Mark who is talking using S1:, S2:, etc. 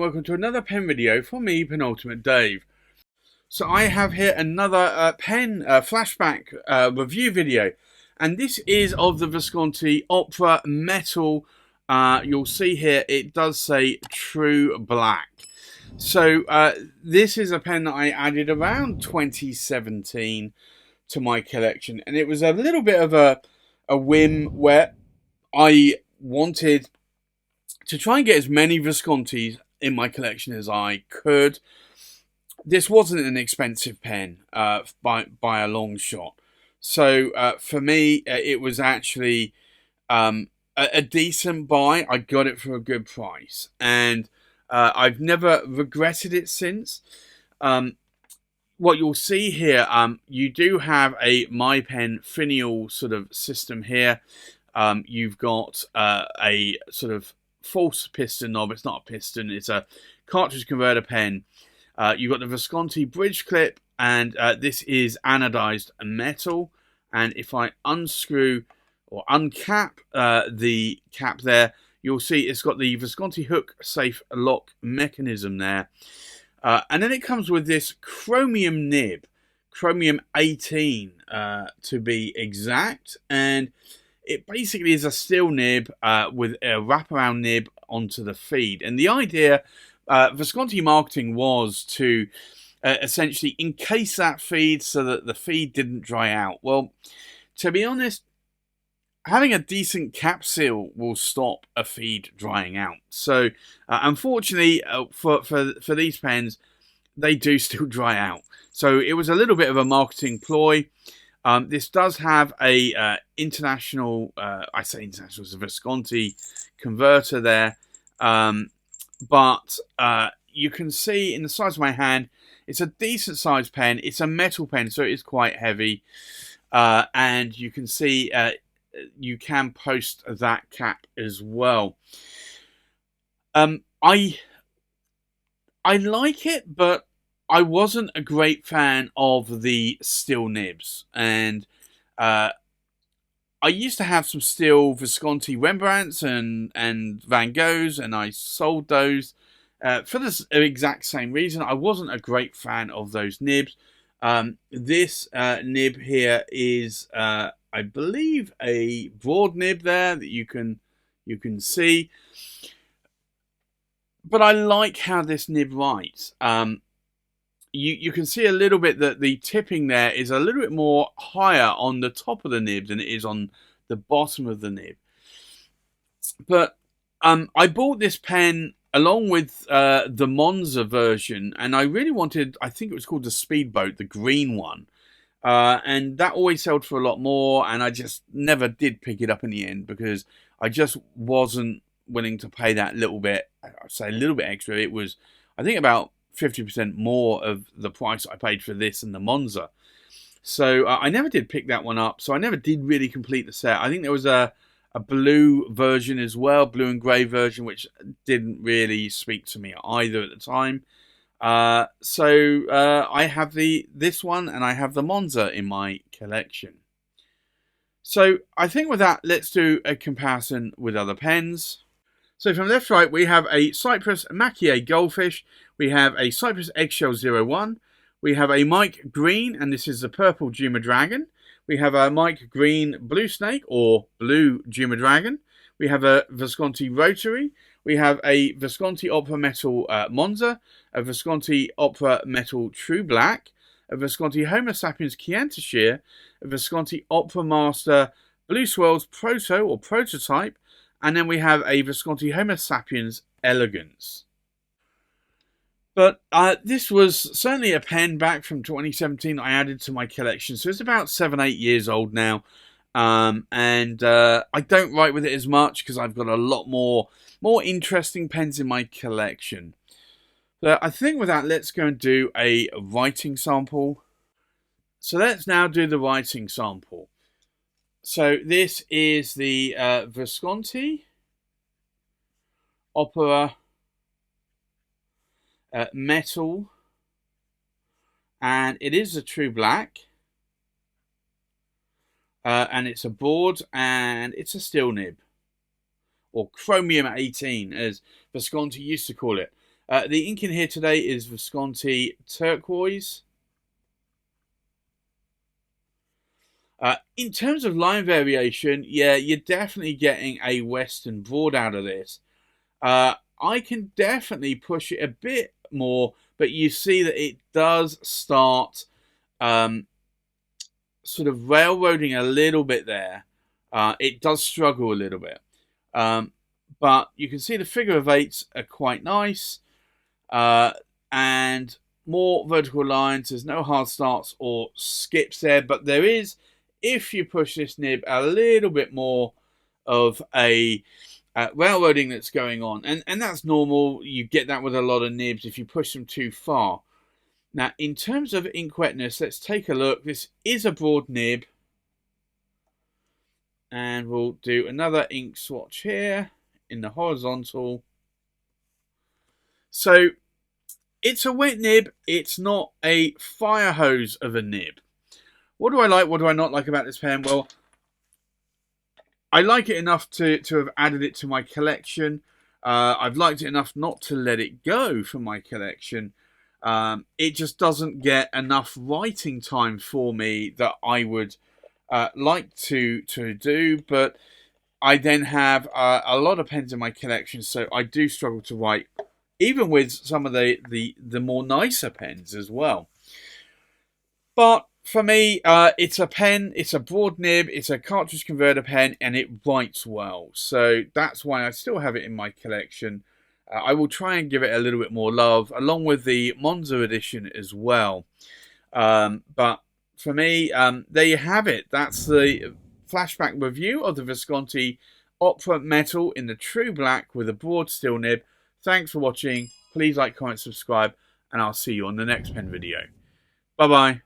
S1: welcome to another pen video from me, Penultimate Dave. So I have here another pen flashback review video, and this is of the Visconti Opera Metal. You'll see here it does say True Black. So this is a pen that I added around 2017 to my collection, and it was a little bit of a whim where I wanted to try and get as many Viscontis in my collection as I could. This wasn't an expensive pen by a long shot. So for me, it was actually a decent buy. I got it for a good price. And I've never regretted it since. What you'll see here, you do have a My Pen finial sort of system here. You've got a sort of false piston knob. It's not a piston, it's a cartridge converter pen. You've got the Visconti bridge clip, and this is anodized metal. And if I unscrew or uncap the cap there, you'll see it's got the Visconti hook safe lock mechanism there. And then it comes with this chromium nib, chromium 18 to be exact, and it basically is a steel nib with a wraparound nib onto the feed. And the idea, Visconti marketing, was to essentially encase that feed so that the feed didn't dry out. Well, to be honest, having a decent cap seal will stop a feed drying out. So, unfortunately, for these pens, they do still dry out. So it was a little bit of a marketing ploy. This does have a international, I say international, it's a Visconti converter there. But you can see in the size of my hand, it's a decent sized pen. It's a metal pen, so it is quite heavy. And you can see you can post that cap as well. I like it, but I wasn't a great fan of the steel nibs. And I used to have some steel Visconti Rembrandts and Van Goghs, and I sold those for the exact same reason. I wasn't a great fan of those nibs. This nib here is, I believe, a broad nib there that you can see. But I like how this nib writes. You can see a little bit that the tipping there is a little bit more higher on the top of the nib than it is on the bottom of the nib. But I bought this pen along with the Monza version, and I really wanted, I think it was called the Speedboat, the green one. And that always sold for a lot more, and I just never did pick it up in the end because I just wasn't willing to pay that little bit. I'd say a little bit extra. It was, I think, about 50% more of the price I paid for this and the Monza. So I never did pick that one up. So I never did really complete the set. I think there was a blue version as well, blue and grey version, which didn't really speak to me either at the time. So I have this one, and I have the Monza in my collection. So I think with that, let's do a comparison with other pens. So from left to right, we have a Cypress Maquis Goldfish. We have a Cypress Eggshell 01. We have a Mike Green, and this is the purple Juma Dragon. We have a Mike Green Blue Snake, or Blue Juma Dragon. We have a Visconti Rotary. We have a Visconti Opera Metal Monza, a Visconti Opera Metal True Black, a Visconti Homo Sapiens Chianti Shear, a Visconti Opera Master Blue Swirls Proto or Prototype, and then we have a Visconti Homo Sapiens Elegance. But this was certainly a pen back from 2017 I added to my collection, so it's about 7-8 years old now. And I don't write with it as much because I've got a lot more interesting pens in my collection. So I think with that, let's go and do a writing sample. So let's now do the writing sample. So this is the Visconti Opera Metal, and it is a True Black. And it's a board, and it's a steel nib, or chromium 18 as Visconti used to call it. The ink in here today is Visconti Turquoise. In terms of line variation, yeah, you're definitely getting a Western broad out of this. I can definitely push it a bit more, but you see that it does start sort of railroading a little bit there. It does struggle a little bit. But you can see the figure of eights are quite nice. And more vertical lines. There's no hard starts or skips there, but there is, if you push this nib, a little bit more of a railroading that's going on. And that's normal. You get that with a lot of nibs if you push them too far. Now, in terms of ink wetness, let's take a look. This is a broad nib. And we'll do another ink swatch here in the horizontal. So it's a wet nib. It's not a fire hose of a nib. What do I like? What do I not like about this pen? Well, I like it enough to have added it to my collection. I've liked it enough not to let it go from my collection. It just doesn't get enough writing time for me that I would like to do. But I then have a lot of pens in my collection, so I do struggle to write, even with some of the more nicer pens as well. But for me, it's a pen, it's a broad nib, it's a cartridge converter pen, and it writes well. So that's why I still have it in my collection. I will try and give it a little bit more love, along with the Monza edition as well. But for me, there you have it. That's the flashback review of the Visconti Opera Metal in the true black with a broad steel nib. Thanks for watching. Please like, comment, subscribe, and I'll see you on the next pen video. Bye-bye.